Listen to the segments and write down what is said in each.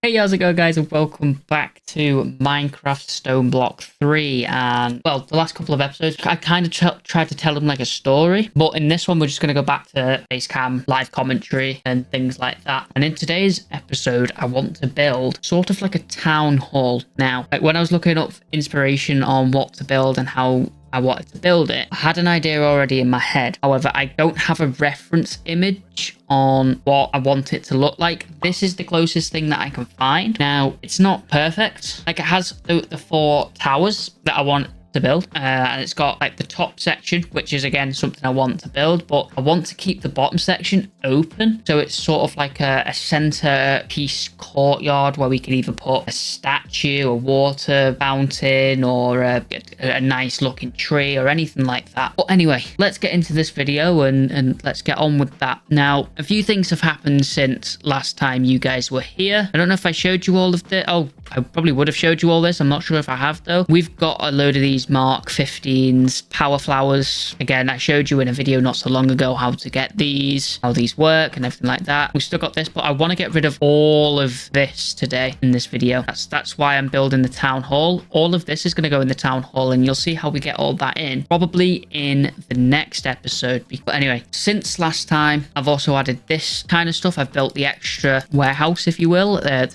Hey, how's it going, guys, and welcome back to Minecraft Stone Block 3. And well, the last couple of episodes I kind of tried to tell them like a story, but in this one we're just going to go back to Basecamp, live commentary and things like that. And in today's episode I want to build sort of like a town hall. Now, like when I was looking up inspiration on what to build and how I wanted to build it, I had an idea already in my head. However, I don't have a reference image on what I want it to look like. This is the closest thing that I can find. Now, it's not perfect. Like, it has the four towers that I want to build, and it's got like the top section, which is again something I want to build, but I want to keep the bottom section open, so it's sort of like a center piece courtyard where we can either put a statue, a water fountain, or a nice looking tree or anything like that. But anyway, let's get into this video and let's get on with that. Now, a few things have happened since last time you guys were here. I don't know if I showed you all of this. Oh, I probably would have showed you all this. I'm not sure if I have though. We've got a load of these Mark 15s power flowers. Again, I showed you in a video not so long ago how to get these, how these work and everything like that. We've still got this, but I want to get rid of all of this today in this video. That's why I'm building the town hall. All of this is going to go in the town hall, and you'll see how we get all that in probably in the next episode. But anyway, since last time I've also added this kind of stuff. I've built the extra warehouse, if you will, the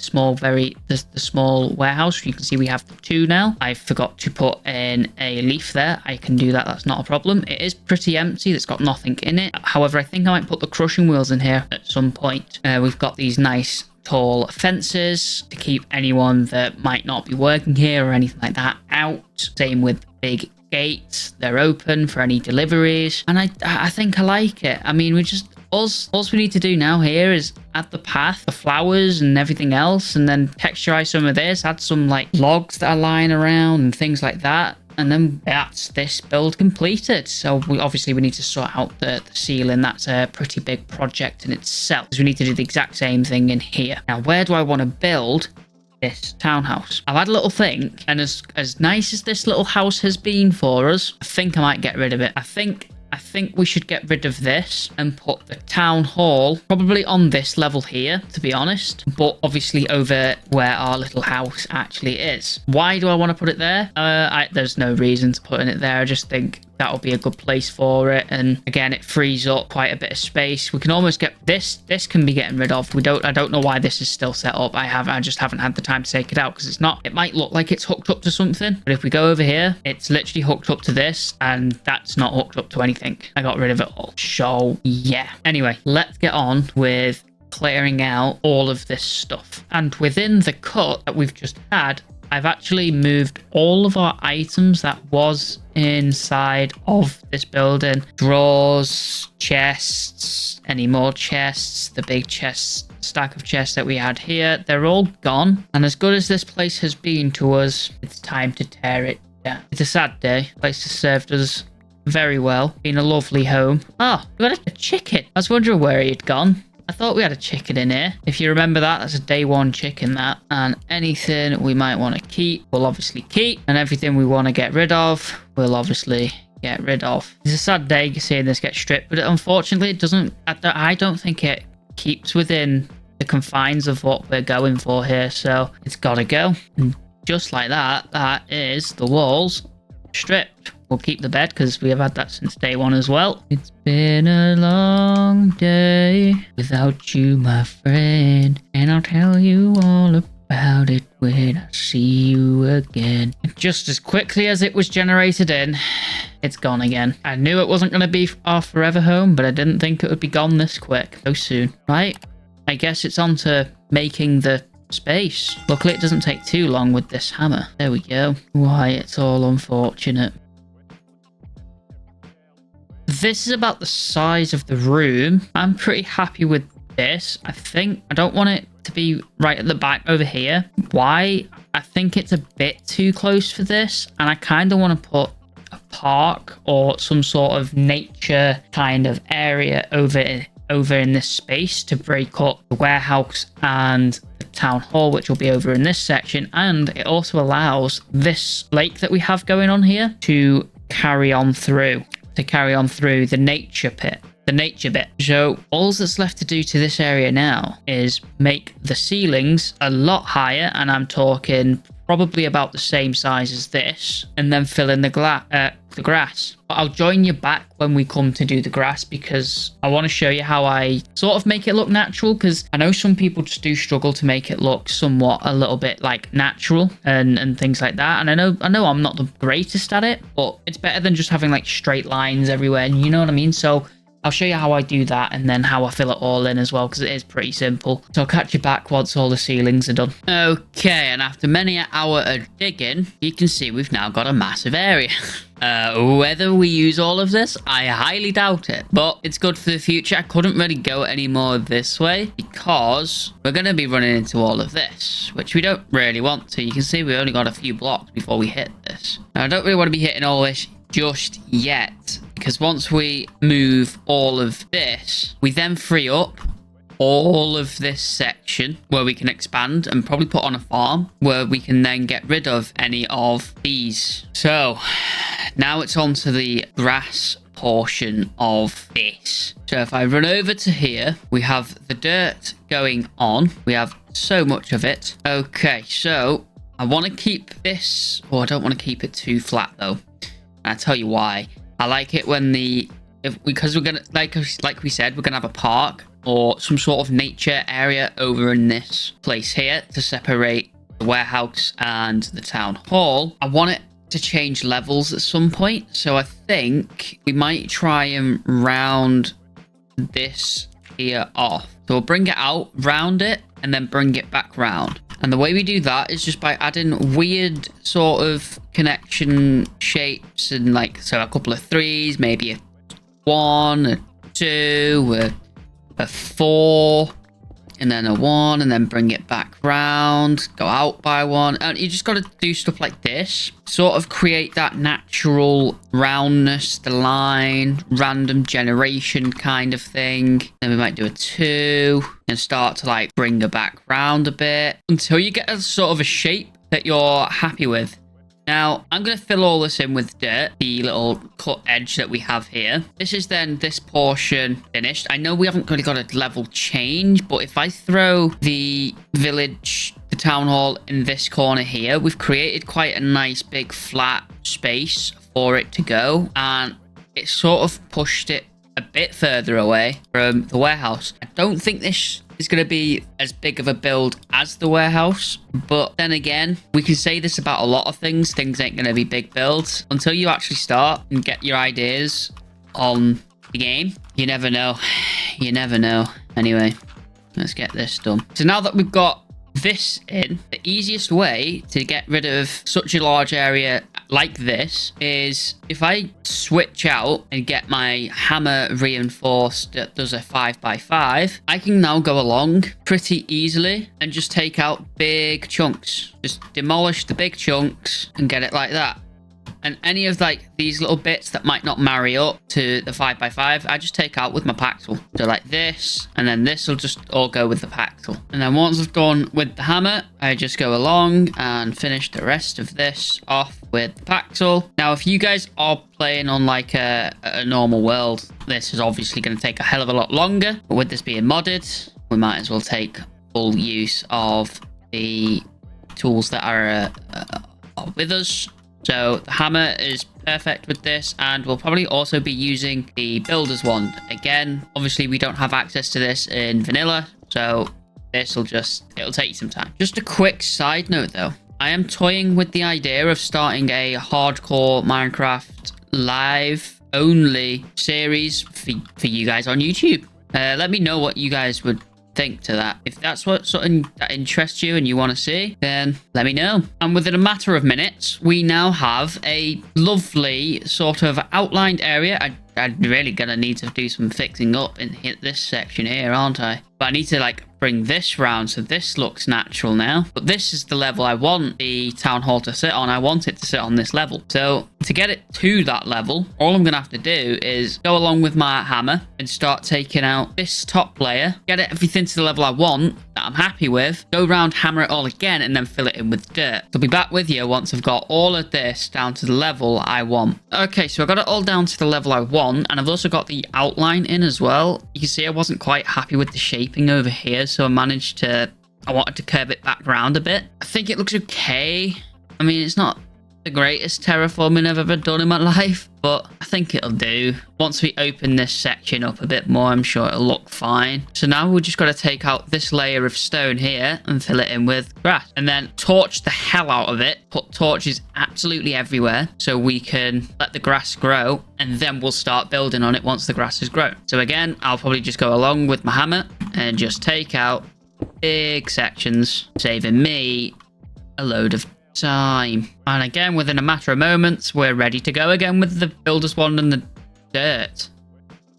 small warehouse. You can see we have the two now. I forgot to put in a leaf there. I can do that, that's not a problem. It is pretty empty, it's got nothing in it. However, I think I might put the crushing wheels in here at some point. We've got these nice tall fences to keep anyone that might not be working here or anything like that out. Same with big gates, they're open for any deliveries, and I think I like it. I mean, all we need to do now here is add the path, the flowers and everything else, and then texturize some of this, add some like logs that are lying around and things like that, and then that's this build completed. So we need to sort out the ceiling. That's a pretty big project in itself, because we need to do the exact same thing in here. Now, where do I want to build this townhouse? I've had a little think, and as nice as this little house has been for us, I think I might get rid of it. I think we should get rid of this and put the town hall probably on this level here, to be honest, but obviously over where our little house actually is. Why do I want to put it there? There's no reason to put it there. I just think that'll be a good place for it, and again, it frees up quite a bit of space. We can almost get this can be getting rid of. I don't know why this is still set up. I just haven't had the time to take it out, because it's not, it might look like it's hooked up to something, but if we go over here, it's literally hooked up to this, and that's not hooked up to anything. I got rid of it all. So yeah, anyway, let's get on with clearing out all of this stuff. And within the cut that we've just had, I've actually moved all of our items that was inside of this building. Drawers, chests, any more chests, the big stack of chests that we had here, they're all gone. And as good as this place has been to us, it's time to tear it down. It's a sad day. The place has served us very well. Been a lovely home. Oh, we got a chicken. I was wondering where he'd gone. I thought we had a chicken in here. If you remember that, that's a day one chicken, that. And anything we might want to keep, we'll obviously keep. And everything we want to get rid of, we'll obviously get rid of. It's a sad day seeing this get stripped, but unfortunately it doesn't, I don't think it keeps within the confines of what we're going for here. So it's got to go. And just like that, that is the walls stripped. We'll keep the bed because we have had that since day one as well. It's been a long day without you, my friend, and I'll tell you all about it when I see you again. And just as quickly as it was generated in, it's gone again. I knew it wasn't going to be our forever home, but I didn't think it would be gone this quick, so soon. Right, I guess it's on to making the space. Luckily it doesn't take too long with this hammer. There we go. Why, it's all unfortunate. This is about the size of the room. I'm pretty happy with this. I don't want it to be right at the back over here. Why? I think it's a bit too close for this, and I kind of want to put a park or some sort of nature kind of area over in this space to break up the warehouse and the town hall, which will be over in this section. And it also allows this lake that we have going on here to carry on through the nature pit. the nature bit. So all that's left to do to this area now is make the ceilings a lot higher, and I'm talking probably about the same size as this, and then fill in the grass. But I'll join you back when we come to do the grass, because I want to show you how I sort of make it look natural, because I know some people just do struggle to make it look somewhat a little bit like natural and things like that. And I know I'm not the greatest at it, but it's better than just having like straight lines everywhere, and you know what I mean? So I'll show you how I do that, and then how I fill it all in as well, because it is pretty simple. So I'll catch you back once all the ceilings are done. Okay, and after many an hour of digging, you can see we've now got a massive area. Whether we use all of this, I highly doubt it, but it's good for the future. I couldn't really go any more this way because we're going to be running into all of this, which we don't really want to. You can see we only got a few blocks before we hit this. Now, I don't really want to be hitting all this just yet, because once we move all of this, we then free up all of this section where we can expand and probably put on a farm where we can then get rid of any of these. So now it's on to the grass portion of this. So if I run over to here, we have the dirt going on. We have so much of it. Okay, so I want to keep this, or I don't want to keep it too flat though. I'll tell you why. I like it when because we're gonna, like we said, we're gonna have a park or some sort of nature area over in this place here to separate the warehouse and the town hall. I want it to change levels at some point, so I think we might try and round this here off. So we'll bring it out, round it, and then bring it back round. And the way we do that is just by adding weird sort of connection shapes, and like, so a couple of 3s, maybe a 1, a 2, a 4, and then a 1, and then bring it back round, go out by 1. And you just got to do stuff like this, sort of create that natural roundness, the line, random generation kind of thing. Then we might do a 2 and start to like bring it back round a bit until you get a sort of a shape that you're happy with. Now, I'm going to fill all this in with dirt, the little cut edge that we have here. This is then this portion finished. I know we haven't really got a level change, but if I throw the village, the town hall in this corner here, we've created quite a nice big flat space for it to go. And it sort of pushed it a bit further away from the warehouse. I don't think this is going to be as big of a build as the warehouse, but then again, we can say this about a lot of things. Things ain't going to be big builds until you actually start and get your ideas on the game. You never know. You never know. Anyway, let's get this done. So now that we've got this in, the easiest way to get rid of such a large area like this is if I switch out and get my hammer reinforced that does a 5x5, I can now go along pretty easily and just take out big chunks. Just demolish the big chunks and get it like that. And any of like these little bits that might not marry up to the 5x5, I just take out with my Pactal. So like this, and then this will just all go with the Pactal. And then once I've gone with the hammer, I just go along and finish the rest of this off with the Pactal. Now, if you guys are playing on like a normal world, this is obviously going to take a hell of a lot longer. But with this being modded, we might as well take full use of the tools that are with us. So the hammer is perfect with this, and we'll probably also be using the builder's wand. Again, obviously we don't have access to this in vanilla, so it'll take you some time. Just a quick side note though, I am toying with the idea of starting a hardcore Minecraft live only series for you guys on YouTube. Let me know what you guys would think to that. If that's what something that interests you and you want to see, then let me know. And within a matter of minutes, we now have a lovely sort of outlined area. I'm really gonna need to do some fixing up in this section here, aren't I? But I need to like bring this round so this looks natural now. But this is the level I want the town hall to sit on. I want it to sit on this level. So to get it to that level, all I'm gonna have to do is go along with my hammer and start taking out this top layer, get everything to the level I want, that I'm happy with, go around, hammer it all again, and then fill it in with dirt. I'll be back with you once I've got all of this down to the level I want. Okay, so I got it all down to the level I want. wand, and I've also got the outline in as well. You can see I wasn't quite happy with the shaping over here, so I wanted to curve it back around a bit. I think it looks okay. I mean, it's not the greatest terraforming I've ever done in my life, but I think it'll do. Once we open this section up a bit more, I'm sure it'll look fine. So now we've just got to take out this layer of stone here and fill it in with grass, and then torch the hell out of it. Put torches absolutely everywhere so we can let the grass grow, and then we'll start building on it once the grass has grown. So again, I'll probably just go along with my hammer and just take out big sections, saving me a load of time. And again, within a matter of moments, we're ready to go again with the builder's wand and the dirt.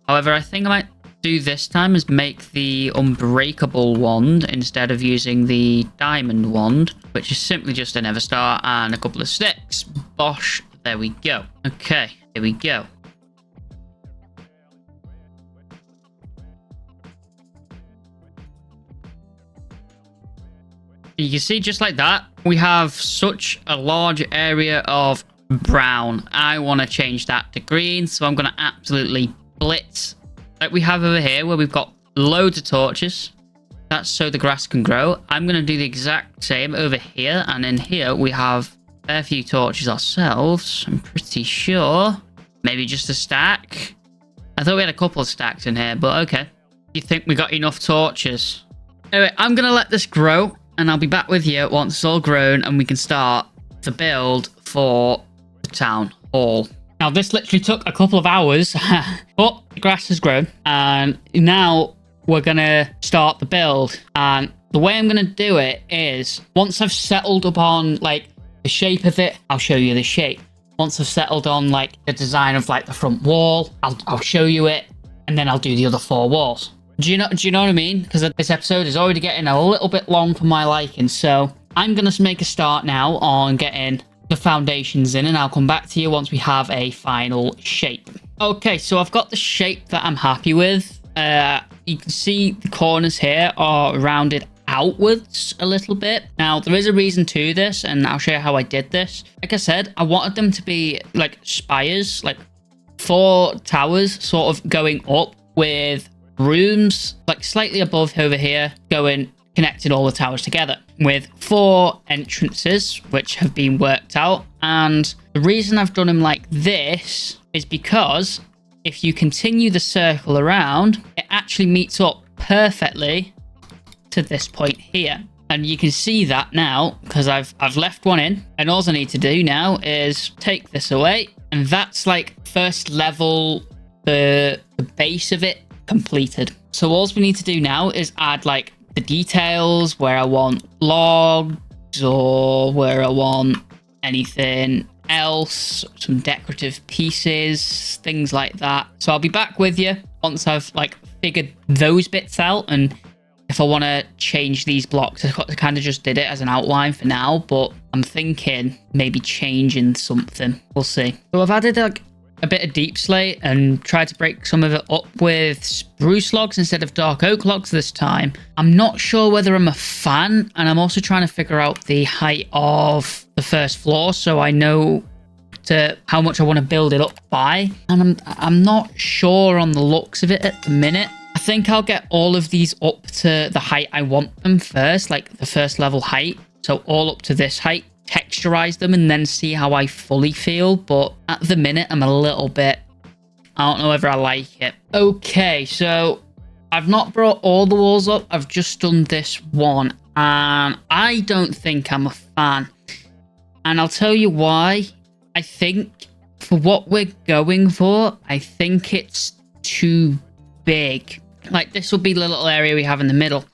However, I think I might do this time is make the unbreakable wand instead of using the diamond wand, which is simply just a nether star and a couple of sticks. Bosh, there we go. Okay, here we go. You can see just like that, we have such a large area of brown. I want to change that to green, so I'm going to absolutely blitz like we have over here where we've got loads of torches. That's so the grass can grow. I'm going to do the exact same over here, and in here we have a fair few torches ourselves, I'm pretty sure. Maybe just a stack. I thought we had a couple of stacks in here, but okay. You think we got enough torches? Anyway, I'm going to let this grow, and I'll be back with you once it's all grown and we can start the build for the town hall. Now, this literally took a couple of hours, but the grass has grown, and now we're going to start the build. And the way I'm going to do it is, once I've settled upon, like, the shape of it, I'll show you the shape. Once I've settled on, like, the design of, like, the front wall, I'll show you it, and then I'll do the other 4 walls. Do you know what I mean? Because this episode is already getting a little bit long for my liking. So I'm going to make a start now on getting the foundations in, and I'll come back to you once we have a final shape. Okay, so I've got the shape that I'm happy with. You can see the corners here are rounded outwards a little bit. Now, there is a reason to this, and I'll show you how I did this. Like I said, I wanted them to be like spires, like 4 towers sort of going up with rooms like slightly above over here connecting all the towers together with 4 entrances which have been worked out. And the reason I've done them like this is because if you continue the circle around, it actually meets up perfectly to this point here. And you can see that now because I've left one in, and all I need to do now is take this away, and that's like first level, the base of it completed. So all we need to do now is add like the details, where I want logs or where I want anything else, some decorative pieces, things like that. So I'll be back with you once I've like figured those bits out, and if I want to change these blocks. I kind of just did it as an outline for now, but I'm thinking maybe changing something. We'll see. So I've added like a bit of deep slate and tried to break some of it up with spruce logs instead of dark oak logs this time. I'm not sure whether I'm a fan, and I'm also trying to figure out the height of the first floor so I know how much I want to build it up by, and I'm not sure on the looks of it at the minute. I think I'll get all of these up to the height I want them first, like the first level height, so all up to this height, texturize them, and then see how I fully feel. But at the minute, I'm a little bit, I don't know whether I like it. Okay, so I've not brought all the walls up. I've just done this one, and I don't think I'm a fan. And I'll tell you why. I think for what we're going for, I think it's too big. Like, this will be the little area we have in the middle.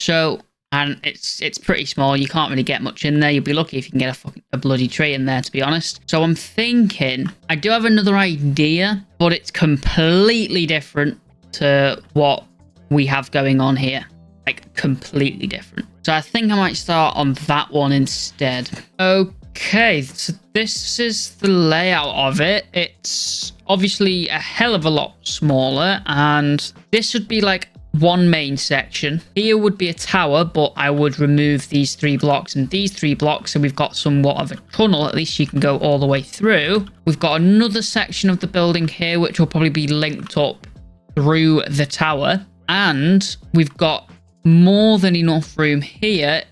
So, and it's pretty small. You can't really get much in there. You'll be lucky if you can get a bloody tree in there, to be honest. So I'm thinking, I do have another idea, but it's completely different to what we have going on here. Like, completely different. So I think I might start on that one instead. Okay, so this is the layout of it. It's obviously a hell of a lot smaller, and this would be like one main section. Here would be a tower, but I would remove these 3 blocks and these 3 blocks, so we've got somewhat of a tunnel. At least you can go all the way through. We've got another section of the building here, which will probably be linked up through the tower. And we've got more than enough room here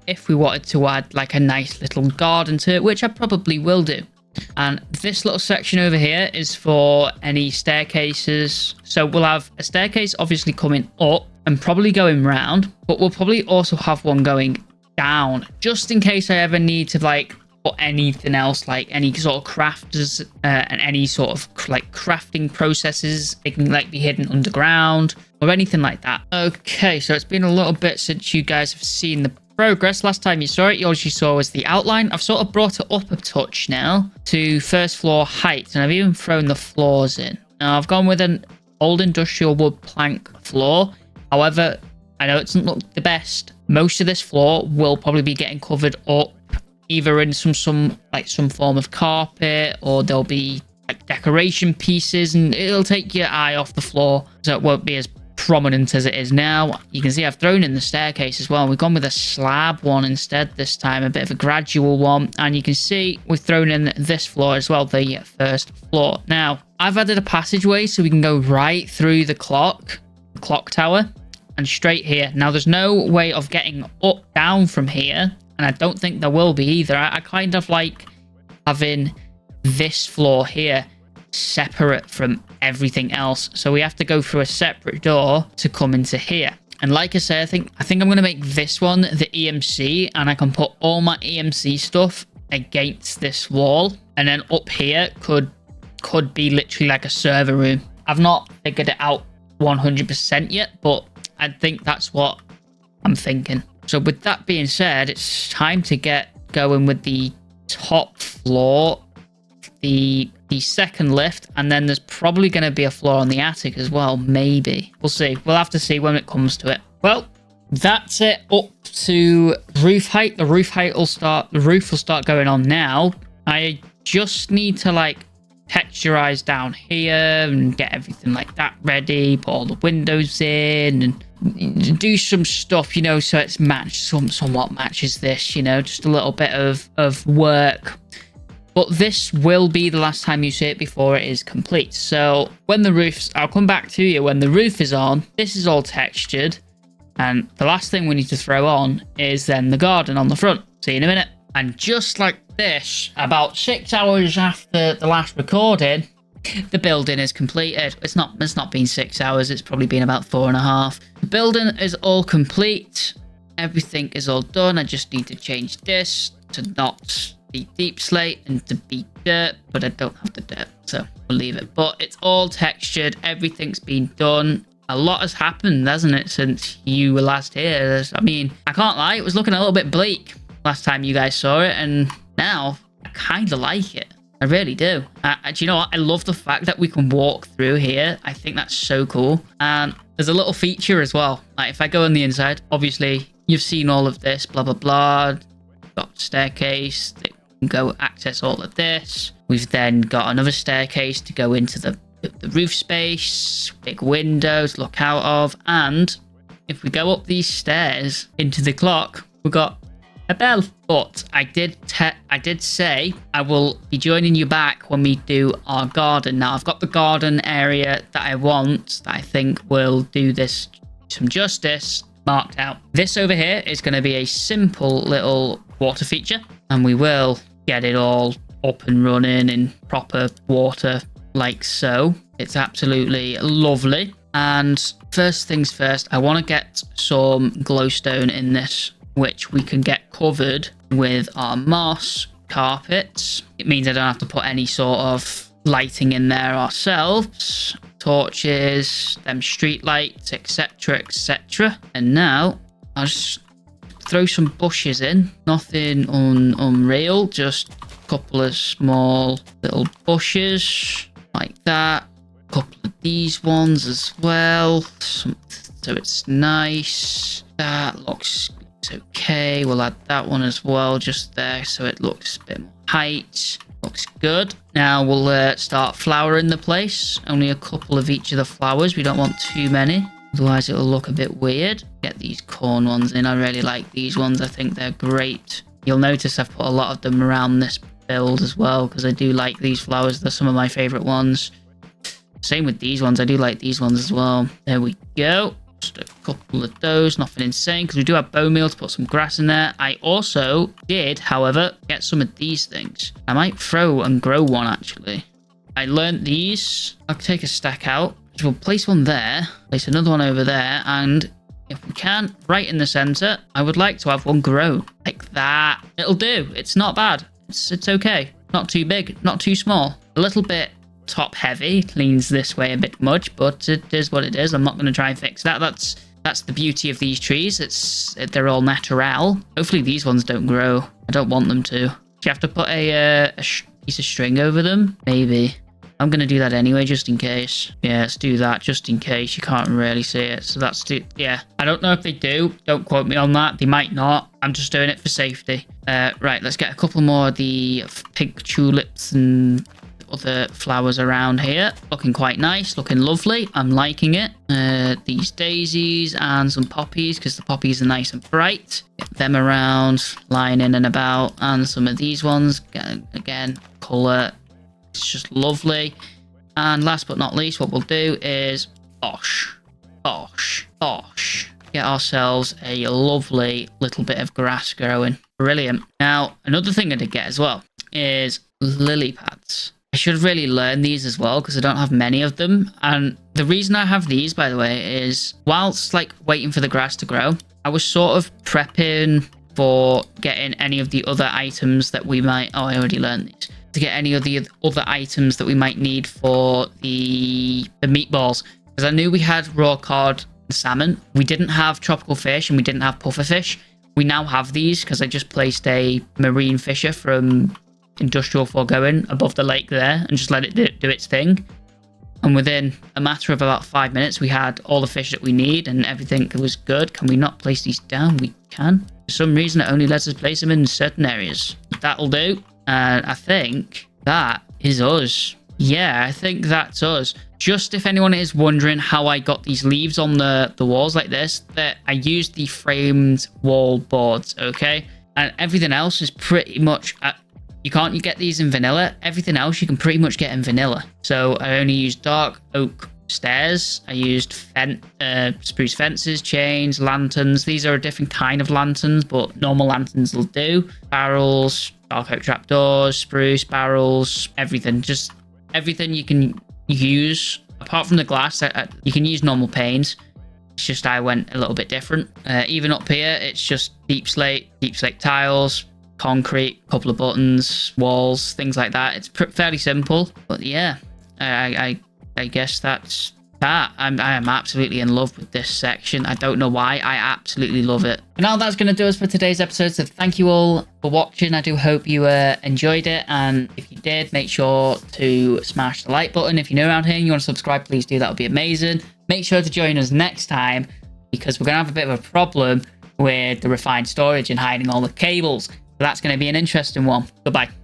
if we wanted to add like a nice little garden to it, which I probably will do. And this little section over here is for any staircases. So we'll have a staircase obviously coming up and probably going round, but we'll probably also have one going down just in case I ever need to like put anything else, like any sort of crafters and any sort of like crafting processes. It can like be hidden underground or anything like that. Okay, so it's been a little bit since you guys have seen the progress. Last time you saw it, all you saw was the outline. I've sort of brought it up a touch now to first floor height, and I've even thrown the floors in. Now I've gone with an old industrial wood plank floor. However, I know it doesn't look the best. Most of this floor will probably be getting covered up either in some form of carpet, or there'll be like decoration pieces, and it'll take your eye off the floor, so it won't be as prominent as it is now. You can see I've thrown in the staircase as well. We've gone with a slab one instead this time, a bit of a gradual one. And you can see we've thrown in this floor as well, the first floor. Now I've added a passageway so we can go right through the clock tower and straight here. Now there's no way of getting up down from here, and I don't think there will be either. I kind of like having this floor here separate from everything else, so we have to go through a separate door to come into here. And like I say, I think I'm going to make this one the EMC, and I can put all my EMC stuff against this wall, and then up here could be literally like a server room. I've not figured it out 100% yet, but I think that's what I'm thinking. So with that being said, it's time to get going with the top floor, the second lift, and then there's probably going to be a floor on the attic as well. Maybe. We'll see. We'll have to see when it comes to it. Well, that's it up to roof height. The roof will start going on now. I just need to like texturize down here and get everything like that ready, put all the windows in and do some stuff, you know, so it's matched, somewhat matches this, you know, just a little bit of work. But this will be the last time you see it before it is complete. So when the roof's, I'll come back to you when the roof is on. This is all textured. And the last thing we need to throw on is then the garden on the front. See you in a minute. And just like this, about 6 hours after the last recording, the building is completed. It's not been 6 hours. It's probably been about 4.5. The building is all complete. Everything is all done. I just need to change this to not be deep slate and to be dirt, but I don't have the dirt, so we'll leave it. But it's all textured. Everything's been done. A lot has happened, hasn't it, since you were last here? I mean, I can't lie, it was looking a little bit bleak last time you guys saw it, and now I kind of like it. I really do. Do you know what? I love the fact that we can walk through here. I think that's so cool. And there's a little feature as well. Like if I go on the inside, obviously you've seen all of this, blah, blah, blah. Got staircase, they can go access all of this. We've then got another staircase to go into the roof space, big windows, look out of. And if we go up these stairs into the clock, we've got a bell. But I did say I will be joining you back when we do our garden. Now I've got the garden area that I want, that I think will do this some justice, marked out. This over here is going to be a simple little water feature, and we will get it all up and running in proper water like so. It's absolutely lovely. And first things first, I want to get some glowstone in this, which we can get covered with our moss carpets. It means I don't have to put any sort of lighting in there ourselves. Torches, them street lights, etc, etc. And now I'll just throw some bushes in. Nothing unreal, just a couple of small little bushes like that. A couple of these ones as well, so it's nice. That looks okay. We'll add that one as well just there so it looks a bit more height. Looks good. Now we'll start flowering the place. Only a couple of each of the flowers. We don't want too many. Otherwise, it'll look a bit weird. Get these corn ones in. I really like these ones. I think they're great. You'll notice I've put a lot of them around this build as well, because I do like these flowers. They're some of my favorite ones. Same with these ones. I do like these ones as well. There we go. Just a couple of those. Nothing insane, because we do have bone meal to put some grass in there. I also did, however, get some of these things. I might throw and grow one, actually. I learned these. I'll take a stack out. We'll place one there. Place another one over there. And if we can, right in the center, I would like to have one grow. Like that. It'll do. It's not bad. It's okay. Not too big. Not too small. A little bit top heavy. Leans this way a bit much, but it is what it is. I'm not going to try and fix that. That's the beauty of these trees. They're all natural. Hopefully these ones don't grow. I don't want them to. Do you have to put a piece of string over them? Maybe. I'm going to do that anyway, just in case. Yeah, let's do that just in case. You can't really see it. So yeah. I don't know if they do. Don't quote me on that. They might not. I'm just doing it for safety. Right, let's get a couple more of the pink tulips and other flowers around here. Looking quite nice. Looking lovely. I'm liking it. These daisies and some poppies, because the poppies are nice and bright. Get them around, lying in and about. And some of these ones. Again, colour. It's just lovely. And last but not least, what we'll do is get ourselves a lovely little bit of grass growing. Brilliant. Now, another thing I did get as well is lily pads. I should really learn these as well, because I don't have many of them. And the reason I have these, by the way, is whilst like waiting for the grass to grow, I was sort of prepping for getting any of the other items that we might... Oh, I already learned these. To get any of the other items that we might need for the meatballs, because I knew we had raw cod and salmon. We didn't have tropical fish and we didn't have puffer fish. We now have these because I just placed a marine fisher from Industrial Foregoing above the lake there and just let it do its thing. And within a matter of about 5 minutes, we had all the fish that we need and everything was good. Can we not place these down? We can. For some reason, it only lets us place them in certain areas. That'll do. And I think that is us. Yeah, I think that's us. Just if anyone is wondering how I got these leaves on the walls like this, that I used the framed wall boards, okay? And everything else is pretty much... you can't get these in vanilla. Everything else you can pretty much get in vanilla. So I only used dark oak stairs. I used spruce fences, chains, lanterns. These are a different kind of lanterns, but normal lanterns will do. Barrels, dark oak trapdoors, spruce barrels, everything. Just everything you can use. Apart from the glass, you can use normal panes. It's just I went a little bit different. Even up here, it's just deep slate tiles, concrete, couple of buttons, walls, things like that. It's fairly simple, but yeah, I guess that's that. I am absolutely in love with this section. I don't know why. I absolutely love it. But now that's going to do us for today's episode. So thank you all for watching. I do hope you enjoyed it. And if you did, make sure to smash the like button. If you're new around here and you want to subscribe, please do. That would be amazing. Make sure to join us next time, because we're going to have a bit of a problem with the refined storage and hiding all the cables. So that's going to be an interesting one. Goodbye.